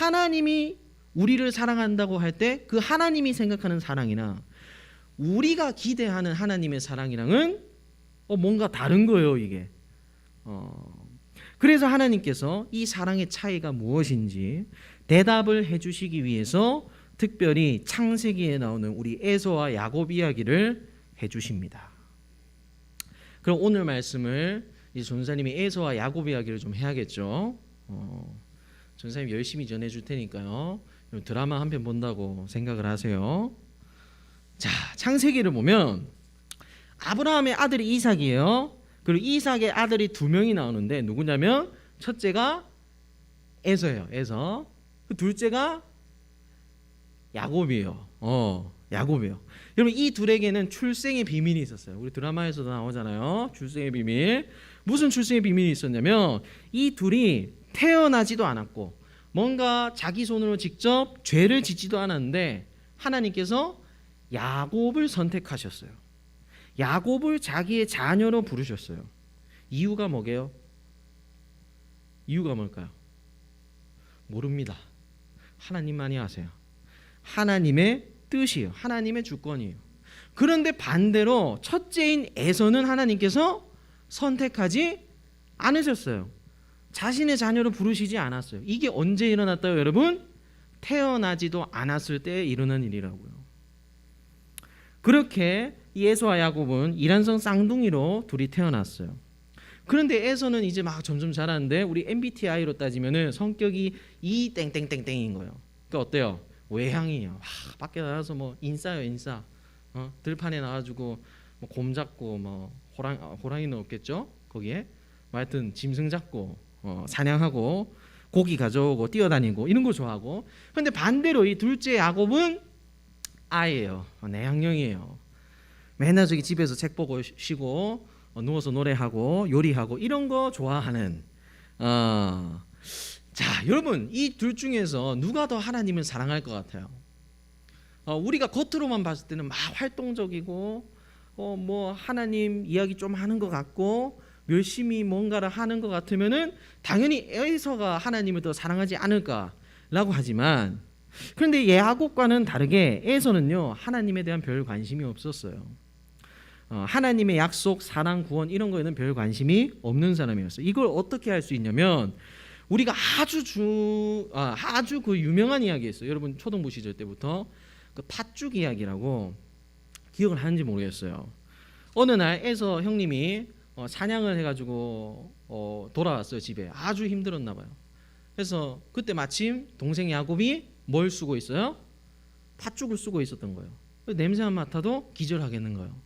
하나님이 우리를 사랑한다고 할 때 그 하나님이 생각하는 사랑이나 우리가 기대하는 하나님의 사랑이랑은 뭔가 다른 거예요, 이게. 그래서 하나님께서 이 사랑의 차이가 무엇인지 대답을 해주시기 위해서 특별히 창세기에 나오는 우리 에서와 야곱 이야기를 해주십니다. 그럼 오늘 말씀을 이 전사님이 에서와 야곱 이야기를 좀 해야겠죠. 전사님 열심히 전해줄 테니까요. 드라마 한 편 본다고 생각을 하세요. 자, 창세기를 보면 아브라함의 아들이 이삭이에요. 그리고 이삭의 아들이 2명이 나오는데 누구냐면 첫째가 에서예요. 에서. 그 둘째가 야곱이에요. 야곱이에요. 여러분 이 둘에게는 출생의 비밀이 있었어요. 우리 드라마에서도 나오잖아요. 출생의 비밀. 무슨 출생의 비밀이 있었냐면 이 둘이 태어나지도 않았고 뭔가 자기 손으로 직접 죄를 짓지도 않았는데 하나님께서 야곱을 선택하셨어요. 야곱을 자기의 자녀로 부르셨어요. 이유가 뭐게요? 이유가 뭘까요? 모릅니다. 하나님만이 아세요. 하나님의 뜻이에요. 하나님의 주권이에요. 그런데 반대로 첫째인 에서는 하나님께서 선택하지 않으셨어요. 자신의 자녀로 부르시지 않았어요. 이게 언제 일어났다요, 여러분? 태어나지도 않았을 때 일어난 일이라고요. 그렇게 에서와 야곱은 이란성 쌍둥이로 둘이 태어났어요. 그런데 에서는 이제 막 점점 자라는데 우리 MBTI로 따지면은 성격이 이 땡땡땡땡인 거예요. 그러니까 어때요? 외향이에요. 밖에 나가서 뭐 인싸요, 인싸. 들판에 나가지고 뭐 곰 잡고 뭐 호랑이는 없겠죠? 거기에 하여튼 짐승 잡고 사냥하고 고기 가져오고 뛰어다니고 이런 거 좋아하고. 그런데 반대로 이 둘째 야곱은 아이예요. 내향형이에요. 맨날 저기 집에서 책 보고 쉬고 누워서 노래하고 요리하고 이런 거 좋아하는. 자, 여러분 이 둘 중에서 누가 더 하나님을 사랑할 것 같아요? 우리가 겉으로만 봤을 때는 막 활동적이고 뭐 하나님 이야기 좀 하는 것 같고 열심히 뭔가를 하는 것 같으면은 당연히 에서가 하나님을 더 사랑하지 않을까라고 하지만, 그런데 야곱과는 다르게 에서는요 하나님에 대한 별 관심이 없었어요. 하나님의 약속, 사랑, 구원 이런 거에는 별 관심이 없는 사람이었어요. 이걸 어떻게 할 수 있냐면 우리가 아주 그 유명한 이야기 있어요. 여러분 초등부 시절 때부터 그 팥죽 이야기라고 기억을 하는지 모르겠어요. 어느 날 에서 형님이 사냥을 해가지고 돌아왔어요. 집에 아주 힘들었나 봐요. 그래서 그때 마침 동생 야곱이 뭘 쓰고 있어요? 팥죽을 쓰고 있었던 거예요. 냄새만 맡아도 기절하겠는 거예요.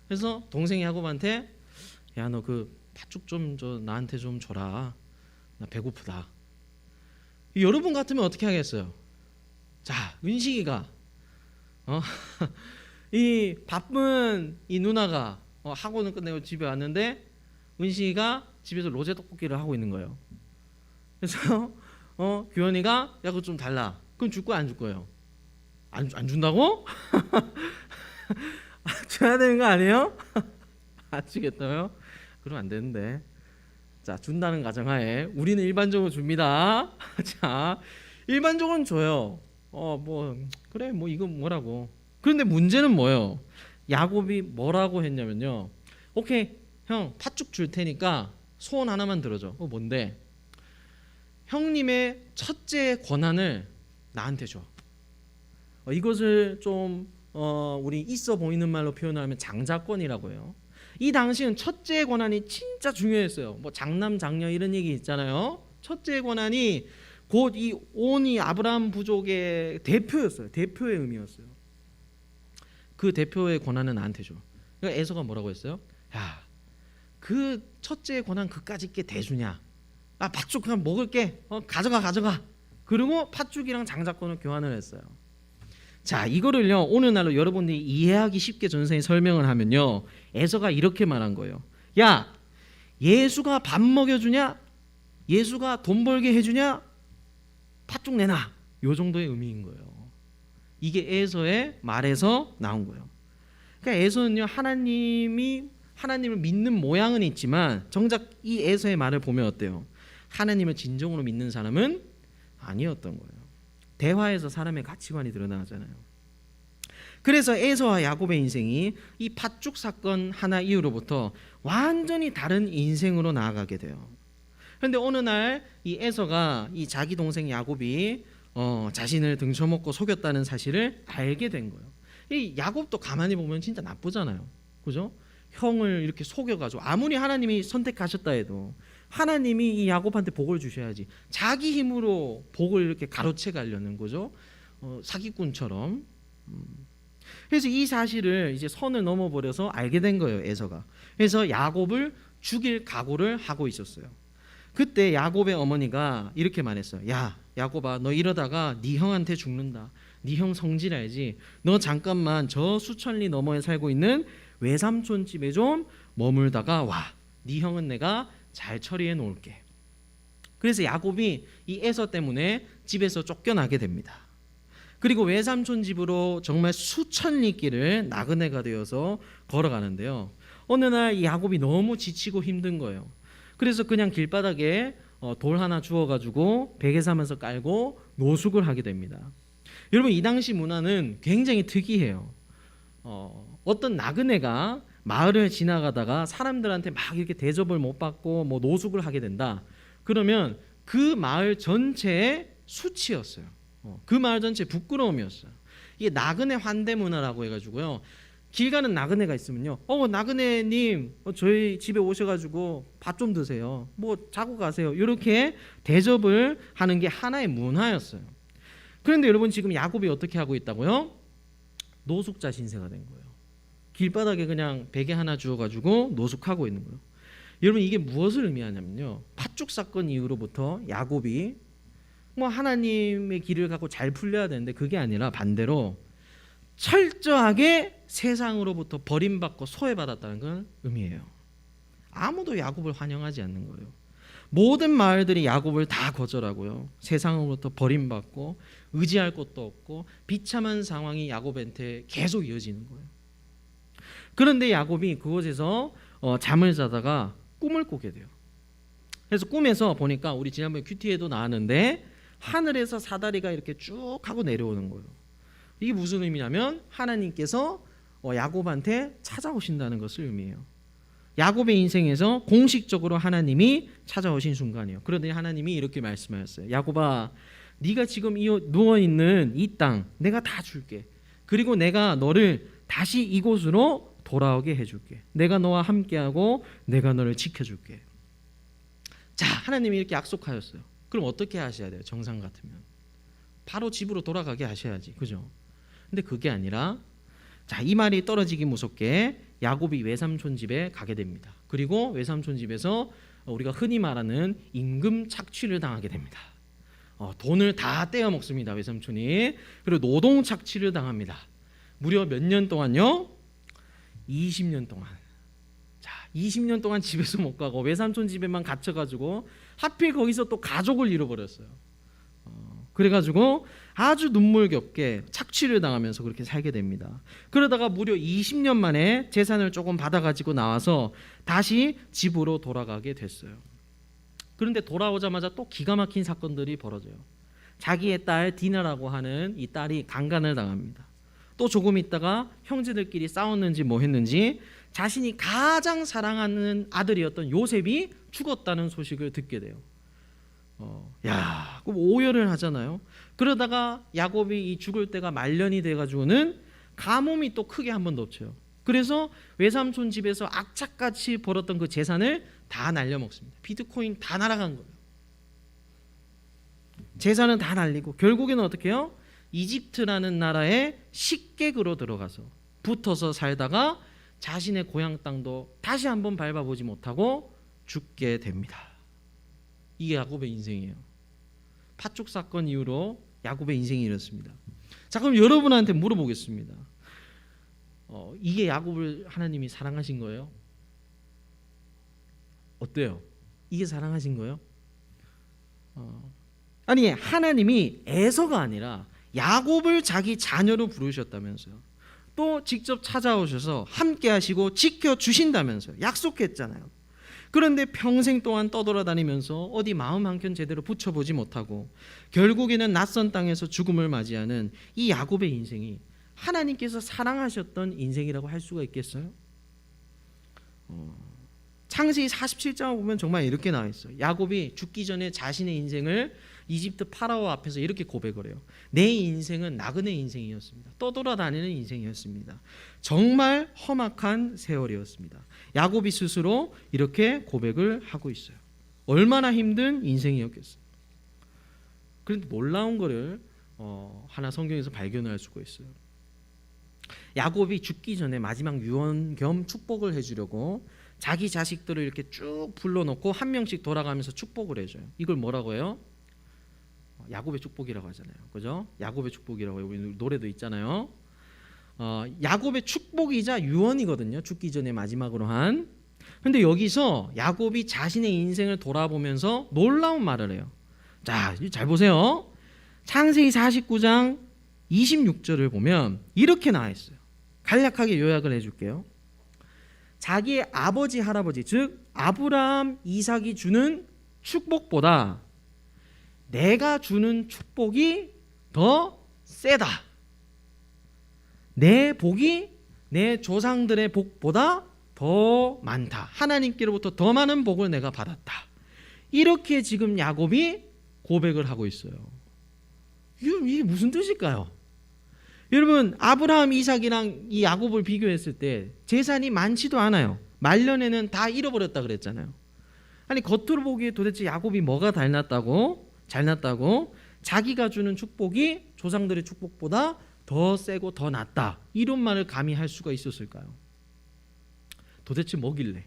그래서 동생 야곱한테 야, 너 그 팥죽 좀 나한테 좀 줘라. 나 배고프다. 여러분 같으면 어떻게 하겠어요? 자, 은식이가 이 바쁜 이 누나가 학원을 끝내고 집에 왔는데 은식이가 집에서 로제 떡볶이를 하고 있는 거예요. 그래서 규현이가 야 그거 좀 달라. 그럼 줄 거야 안 줄 거예요? 안 준다고? 줘야 되는 거 아니에요? 안 주겠다요? 그러면 안 되는데. 자, 준다는 가정하에 우리는 일반적으로 줍니다. 자, 일반적으로는 줘요. 뭐 그래 뭐 이거 뭐라고. 그런데 문제는 뭐예요? 야곱이 뭐라고 했냐면요. 오케이 형 팥죽 줄 테니까 소원 하나만 들어줘. 뭔데? 형님의 첫째 권한을 나한테 줘. 이것을 좀 우리 있어 보이는 말로 표현하면 장자권이라고 해요. 이 당시는 첫째 권한이 진짜 중요했어요. 뭐 장남 장녀 이런 얘기 있잖아요. 첫째 권한이 곧 이 온 이 아브라함 부족의 대표였어요. 대표의 의미였어요. 그 대표의 권한은 나한테 줘. 그러니까 에서가 뭐라고 했어요? 야, 그 첫째 권한 그까짓 게 대주냐? 팥죽 그냥 먹을게. 가져가. 그리고 팥죽이랑 장자권을 교환을 했어요. 자, 이거를요 오늘날로 여러분들이 이해하기 쉽게 전생에 설명을 하면요 에서가 이렇게 말한 거예요. 야, 예수가 밥 먹여주냐? 예수가 돈 벌게 해주냐? 팥죽 내놔. 요 정도의 의미인 거예요. 이게 에서의 말에서 나온 거예요. 그러니까 에서는요 하나님을 믿는 모양은 있지만 정작 이 에서의 말을 보면 어때요? 하나님을 진정으로 믿는 사람은 아니었던 거예요. 대화에서 사람의 가치관이 드러나잖아요. 그래서 에서와 야곱의 인생이 이 팥죽 사건 하나 이후로부터 완전히 다른 인생으로 나아가게 돼요. 그런데 어느 날 이 에서가 이 자기 동생 야곱이 자신을 등쳐먹고 속였다는 사실을 알게 된 거예요. 이 야곱도 가만히 보면 진짜 나쁘잖아요. 그죠? 형을 이렇게 속여가지고 아무리 하나님이 선택하셨다 해도 하나님이 이 야곱한테 복을 주셔야지 자기 힘으로 복을 이렇게 가로채 가려는 거죠. 사기꾼처럼. 그래서 이 사실을 이제 선을 넘어버려서 알게 된 거예요, 에서가. 그래서 야곱을 죽일 각오를 하고 있었어요. 그때 야곱의 어머니가 이렇게 말했어요. 야, 야곱아, 너 이러다가 네 형한테 죽는다. 네 형 성질해야지. 너 잠깐만 저 수천리 너머에 살고 있는 외삼촌 집에 좀 머물다가 와. 네 형은 내가 잘 처리해 놓을게. 그래서 야곱이 이 에서 때문에 집에서 쫓겨나게 됩니다. 그리고 외삼촌 집으로 정말 수천리 길을 나그네가 되어서 걸어가는데요. 어느 날 이 야곱이 너무 지치고 힘든 거예요. 그래서 그냥 길바닥에 돌 하나 주워가지고 베개 사면서 깔고 노숙을 하게 됩니다. 여러분, 이 당시 문화는 굉장히 특이해요. 어떤 나그네가 마을을 지나가다가 사람들한테 막 이렇게 대접을 못 받고 뭐 노숙을 하게 된다. 그러면 그 마을 전체의 수치였어요. 그 마을 전체의 부끄러움이었어요. 이게 나그네 환대 문화라고 해가지고요. 길 가는 나그네가 있으면요, 나그네님 저희 집에 오셔가지고 밥 좀 드세요. 뭐 자고 가세요. 이렇게 대접을 하는 게 하나의 문화였어요. 그런데 여러분, 지금 야곱이 어떻게 하고 있다고요? 노숙자 신세가 된 거예요. 길바닥에 그냥 베개 하나 주워가지고 노숙하고 있는 거예요. 여러분, 이게 무엇을 의미하냐면요, 팥죽 사건 이후로부터 야곱이 뭐 하나님의 길을 갖고 잘 풀려야 되는데 그게 아니라 반대로 철저하게 세상으로부터 버림받고 소외받았다는 걸 의미해요. 아무도 야곱을 환영하지 않는 거예요. 모든 마을들이 야곱을 다 거절하고요. 세상으로부터 버림받고 의지할 곳도 없고 비참한 상황이 야곱한테 계속 이어지는 거예요. 그런데 야곱이 그곳에서 잠을 자다가 꿈을 꾸게 돼요. 그래서 꿈에서 보니까 우리 지난번에 큐티에도 나왔는데 하늘에서 사다리가 이렇게 쭉 하고 내려오는 거예요. 이게 무슨 의미냐면 하나님께서 야곱한테 찾아오신다는 것을 의미해요. 야곱의 인생에서 공식적으로 하나님이 찾아오신 순간이에요. 그러더니 하나님이 이렇게 말씀하셨어요. 야곱아, 네가 지금 누워있는 이 땅 내가 다 줄게. 그리고 내가 너를 다시 이곳으로 돌아오게 해줄게. 내가 너와 함께하고 내가 너를 지켜줄게. 자, 하나님이 이렇게 약속하셨어요. 그럼 어떻게 하셔야 돼요? 정상 같으면 바로 집으로 돌아가게 하셔야지, 그죠? 근데 그게 아니라, 자, 이 말이 떨어지기 무섭게 야곱이 외삼촌 집에 가게 됩니다. 그리고 외삼촌 집에서 우리가 흔히 말하는 임금 착취를 당하게 됩니다. 돈을 다 떼어 먹습니다, 외삼촌이. 그리고 노동 착취를 당합니다. 무려 몇 년 동안요? 20년 동안. 자, 20년 동안 집에서 못 가고 외삼촌 집에만 갇혀가지고 하필 거기서 또 가족을 잃어버렸어요. 그래가지고 아주 눈물겹게 착취를 당하면서 그렇게 살게 됩니다. 그러다가 무려 20년 만에 재산을 조금 받아가지고 나와서 다시 집으로 돌아가게 됐어요. 그런데 돌아오자마자 또 기가 막힌 사건들이 벌어져요. 자기의 딸 디나라고 하는 이 딸이 강간을 당합니다. 또 조금 있다가 형제들끼리 싸웠는지 뭐 했는지 자신이 가장 사랑하는 아들이었던 요셉이 죽었다는 소식을 듣게 돼요. 그럼 오열을 하잖아요. 그러다가 야곱이 이 죽을 때가 말년이 돼가지고는 가뭄이 또 크게 한 번 덮쳐요. 그래서 외삼촌 집에서 악착같이 벌었던 그 재산을 다 날려먹습니다. 비트코인 다 날아간 거예요. 재산은 다 날리고 결국에는 어떻게 해요? 이집트라는 나라의 식객으로 들어가서 붙어서 살다가 자신의 고향 땅도 다시 한번 밟아보지 못하고 죽게 됩니다. 이게 야곱의 인생이에요. 팥죽 사건 이후로 야곱의 인생이 이렇습니다. 자, 그럼 여러분한테 물어보겠습니다. 이게 야곱을 하나님이 사랑하신 거예요? 어때요? 이게 사랑하신 거예요? 아니, 하나님이 에서가 아니라 야곱을 자기 자녀로 부르셨다면서요. 또 직접 찾아오셔서 함께 하시고 지켜주신다면서요. 약속했잖아요. 그런데 평생 동안 떠돌아다니면서 어디 마음 한켠 제대로 붙여보지 못하고 결국에는 낯선 땅에서 죽음을 맞이하는 이 야곱의 인생이 하나님께서 사랑하셨던 인생이라고 할 수가 있겠어요? 창세기 47장을 보면 정말 이렇게 나와 있어요. 야곱이 죽기 전에 자신의 인생을 이집트 파라오 앞에서 이렇게 고백을 해요. 내 인생은 나그네 인생이었습니다. 떠돌아다니는 인생이었습니다. 정말 험악한 세월이었습니다. 야곱이 스스로 이렇게 고백을 하고 있어요. 얼마나 힘든 인생이었겠어요. 그런데 놀라운 거를 하나 성경에서 발견할 수가 있어요. 야곱이 죽기 전에 마지막 유언 겸 축복을 해주려고 자기 자식들을 이렇게 쭉 불러놓고 한 명씩 돌아가면서 축복을 해줘요. 이걸 뭐라고 해요? 야곱의 축복이라고 하잖아요. 그죠? 야곱의 축복이라고 해요. 우리 노래도 있잖아요. 야곱의 축복이자 유언이거든요. 죽기 전에 마지막으로 한. 근데 여기서 야곱이 자신의 인생을 돌아보면서 놀라운 말을 해요. 자, 잘 보세요. 창세기 49장 26절을 보면 이렇게 나와 있어요. 간략하게 요약을 해줄게요. 자기의 아버지 할아버지 즉 아브라함 이삭이 주는 축복보다 내가 주는 축복이 더 세다. 내 복이 내 조상들의 복보다 더 많다. 하나님께로부터 더 많은 복을 내가 받았다. 이렇게 지금 야곱이 고백을 하고 있어요. 이게 무슨 뜻일까요? 여러분, 아브라함 이삭이랑 이 야곱을 비교했을 때 재산이 많지도 않아요. 말년에는 다 잃어버렸다 그랬잖아요. 아니, 겉으로 보기에 도대체 야곱이 뭐가 잘났다고 자기가 주는 축복이 조상들의 축복보다 더 세고 더 낫다, 이런 말을 감히 할 수가 있었을까요? 도대체 뭐길래?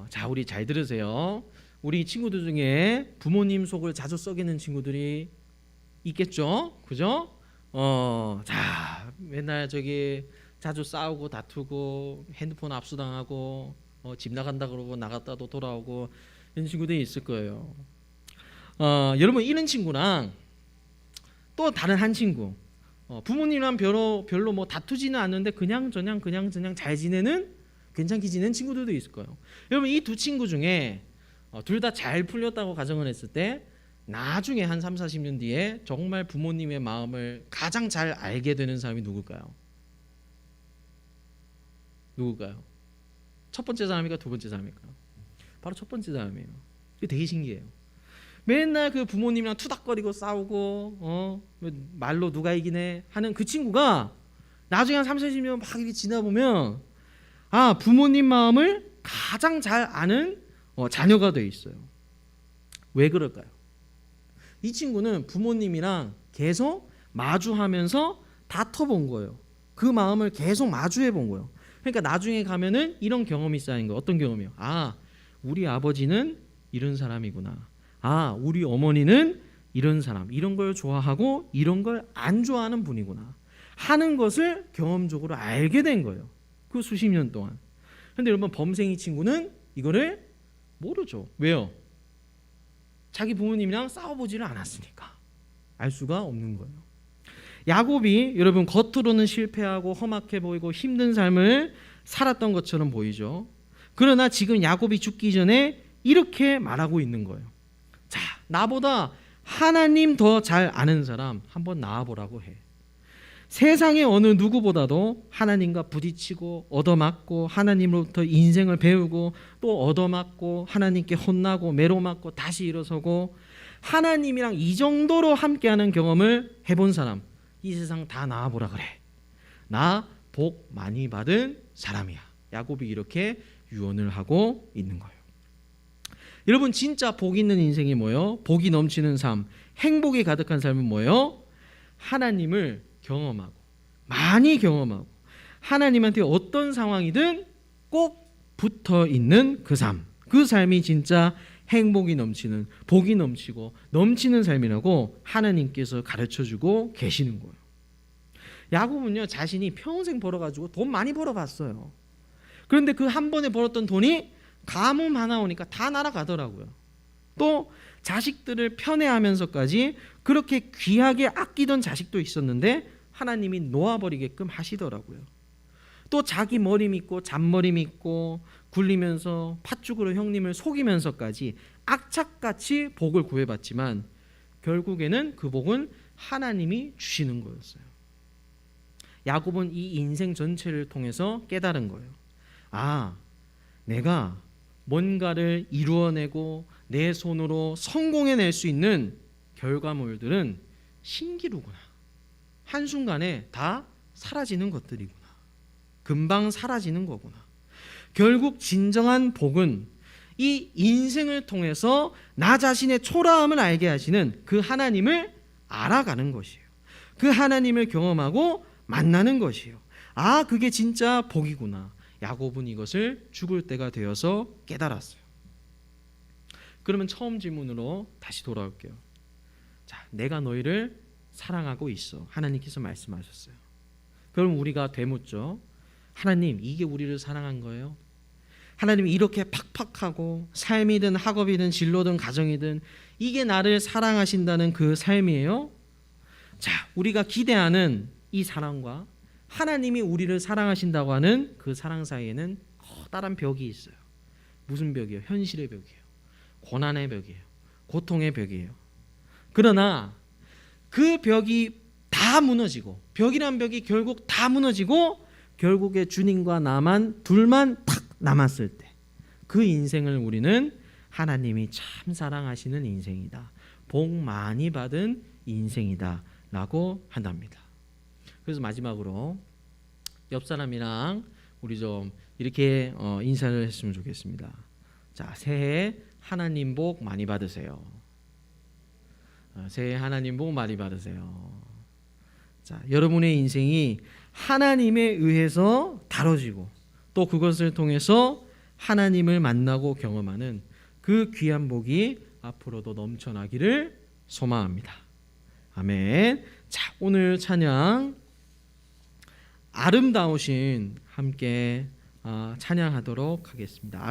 자, 우리 잘 들으세요. 우리 친구들 중에 부모님 속을 자주 썩이는 친구들이 있겠죠? 그죠? 자, 맨날 저기 자주 싸우고 다투고 핸드폰 압수당하고 집 나간다 그러고 나갔다도 돌아오고 이런 친구들이 있을 거예요. 여러분, 이런 친구랑 또 다른 한 친구, 부모님이랑 별로 뭐 다투지는 않는데 그냥 잘 지내는, 괜찮게 지내는 친구들도 있을 거예요. 여러분, 이 두 친구 중에 둘 다 잘 풀렸다고 가정을 했을 때 나중에 한 3, 40년 뒤에 정말 부모님의 마음을 가장 잘 알게 되는 사람이 누굴까요? 첫 번째 사람입니까? 두 번째 사람입니까? 바로 첫 번째 사람이에요. 이게 되게 신기해요. 맨날 그 부모님이랑 투닥거리고 싸우고 말로 누가 이기네 하는 그 친구가 나중에 한 3, 40년 막 이렇게 지나 보면 부모님 마음을 가장 잘 아는 자녀가 돼 있어요. 왜 그럴까요? 이 친구는 부모님이랑 계속 마주하면서 다퉈본 거예요. 그 마음을 계속 마주해 본 거예요. 그러니까 나중에 가면은 이런 경험이 쌓인 거예요. 어떤 경험이요? 우리 아버지는 이런 사람이구나. 우리 어머니는 이런 사람, 이런 걸 좋아하고 이런 걸 안 좋아하는 분이구나 하는 것을 경험적으로 알게 된 거예요. 그 수십 년 동안. 근데 여러분, 범생이 친구는 이거를 모르죠. 왜요? 자기 부모님이랑 싸워보지를 않았으니까 알 수가 없는 거예요. 야곱이 여러분 겉으로는 실패하고 험악해 보이고 힘든 삶을 살았던 것처럼 보이죠. 그러나 지금 야곱이 죽기 전에 이렇게 말하고 있는 거예요. 자, 나보다 하나님 더 잘 아는 사람 한번 나와보라고 해. 세상의 어느 누구보다도 하나님과 부딪히고 얻어맞고 하나님으로부터 인생을 배우고 또 얻어맞고 하나님께 혼나고 매로맞고 다시 일어서고 하나님이랑 이 정도로 함께하는 경험을 해본 사람, 이 세상 다 나와보라 그래. 나 복 많이 받은 사람이야. 야곱이 이렇게 유언을 하고 있는 거예요. 여러분, 진짜 복 있는 인생이 뭐예요? 복이 넘치는 삶, 행복이 가득한 삶은 뭐예요? 하나님을 경험하고 많이 경험하고 하나님한테 어떤 상황이든 꼭 붙어 있는 그 삶, 그 삶이 진짜 행복이 넘치는, 복이 넘치고 넘치는 삶이라고 하나님께서 가르쳐주고 계시는 거예요. 야곱은요, 자신이 평생 벌어가지고 돈 많이 벌어봤어요. 그런데 그 한 번에 벌었던 돈이 가뭄 하나 오니까 다 날아가더라고요. 또 자식들을 편애하면서까지 그렇게 귀하게 아끼던 자식도 있었는데 하나님이 놓아버리게끔 하시더라고요. 또 자기 머리 믿고 잔머리 믿고 굴리면서 팥죽으로 형님을 속이면서까지 악착같이 복을 구해봤지만 결국에는 그 복은 하나님이 주시는 거였어요. 야곱은 이 인생 전체를 통해서 깨달은 거예요. 아, 내가 뭔가를 이루어내고 내 손으로 성공해낼 수 있는 결과물들은 신기루구나. 한순간에 다 사라지는 것들이구나. 금방 사라지는 거구나. 결국 진정한 복은 이 인생을 통해서 나 자신의 초라함을 알게 하시는 그 하나님을 알아가는 것이에요. 그 하나님을 경험하고 만나는 것이에요. 아, 그게 진짜 복이구나. 야곱은 이것을 죽을 때가 되어서 깨달았어요. 그러면 처음 질문으로 다시 돌아올게요. 자, 내가 너희를 사랑하고 있어. 하나님께서 말씀하셨어요. 그럼 우리가 되묻죠. 하나님, 이게 우리를 사랑한 거예요? 하나님이 이렇게 팍팍하고 삶이든 학업이든 진로든 가정이든 이게 나를 사랑하신다는 그 삶이에요? 자, 우리가 기대하는 이 사랑과 하나님이 우리를 사랑하신다고 하는 그 사랑 사이에는 커다란 벽이 있어요. 무슨 벽이에요? 현실의 벽이에요. 고난의 벽이에요. 고통의 벽이에요. 그러나 그 벽이 다 무너지고, 벽이란 벽이 결국 다 무너지고 결국에 주님과 나만 둘만 탁 남았을 때 그 인생을 우리는 하나님이 참 사랑하시는 인생이다, 복 많이 받은 인생이다 라고 한답니다. 그래서 마지막으로 옆 사람이랑 우리 좀 이렇게 인사를 했으면 좋겠습니다. 자, 새해 하나님 복 많이 받으세요. 새해 하나님 복 많이 받으세요. 자, 여러분의 인생이 하나님에 의해서 다뤄지고 또 그것을 통해서 하나님을 만나고 경험하는 그 귀한 복이 앞으로도 넘쳐나기를 소망합니다. 아멘. 자, 오늘 찬양 아름다우신 함께 찬양하도록 하겠습니다.